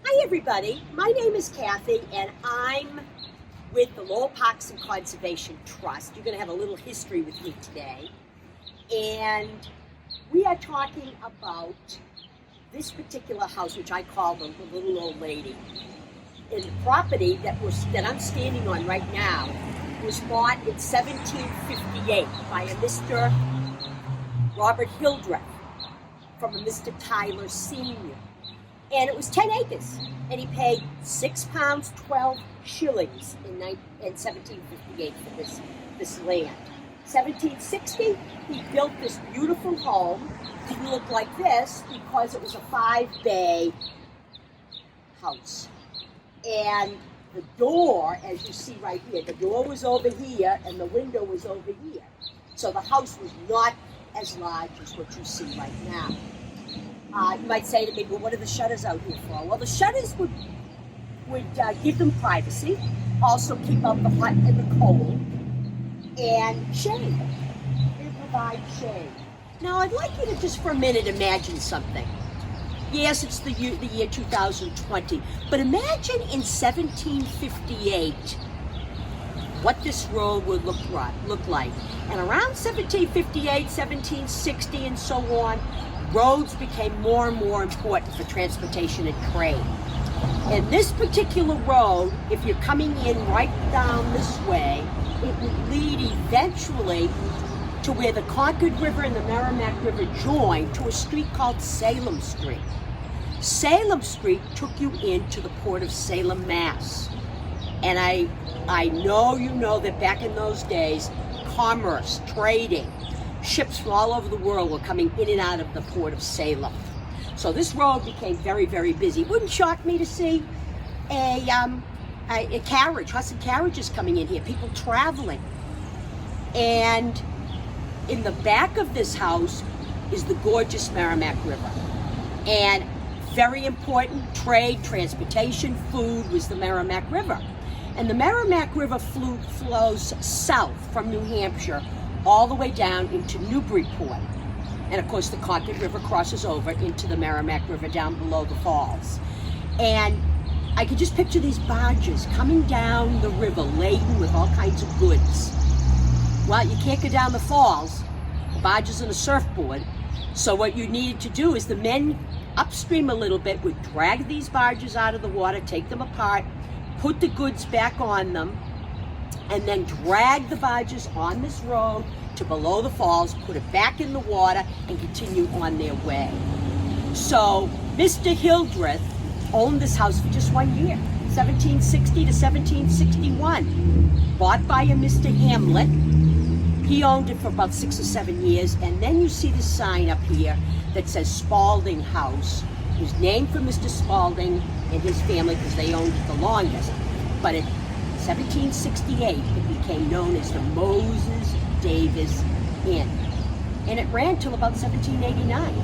Hi everybody, my name is Kathy and I'm with the Lowell Parks and Conservation Trust. You're going to have a little history with me today. And we are talking about this particular house, which I call the little old lady. And the property that I'm standing on right now was bought in 1758 by a Mr. Robert Hildreth from a Mr. Tyler Sr. And it was 10 acres, and he paid £6 12 shillings in 1758 for this land. 1760, he built this beautiful home. Didn't look like this because it was a 5-bay house. And the door, as you see right here, the door was over here and the window was over here. So the house was not as large as what you see right now. You might say to me, well, what are the shutters out here for? Well, the shutters would give them privacy, also keep out the hot and the cold, and shade. They provide shade. Now, I'd like you to just for a minute imagine something. Yes, it's the year 2020, but imagine in 1758 what this road would look like. And around 1758, 1760, and so on, roads became more and more important for transportation and trade. And this particular road, if you're coming in right down this way, it would lead eventually to where the Concord River and the Merrimack River join to a street called Salem Street. Salem Street took you into the port of Salem, Mass. And I know you know that back in those days, commerce, trading, ships from all over the world were coming in and out of the port of Salem. So this road became very, very busy. It wouldn't shock me to see a carriage, horse and carriages coming in here, people traveling. And in the back of this house is the gorgeous Merrimack River. And very important trade, transportation, food was the Merrimack River. And the Merrimack River flows south from New Hampshire all the way down into Newburyport. And of course the Concord River crosses over into the Merrimack River down below the falls. And I could just picture these barges coming down the river laden with all kinds of goods. Well, you can't go down the falls, the barges and a surfboard. So what you needed to do is the men upstream a little bit would drag these barges out of the water, take them apart, put the goods back on them, and then drag the barges on this road to below the falls, put it back in the water, and continue on their way. So Mr. Hildreth owned this house for just 1 year, 1760 to 1761. Bought by a Mr. Hamlet. He owned it for about 6 or 7 years, and then you see this sign up here that says Spalding House. It was named for Mr. Spalding and his family because they owned it the longest. But in 1768, it became known as the Moses Davis Inn. And it ran till about 1789.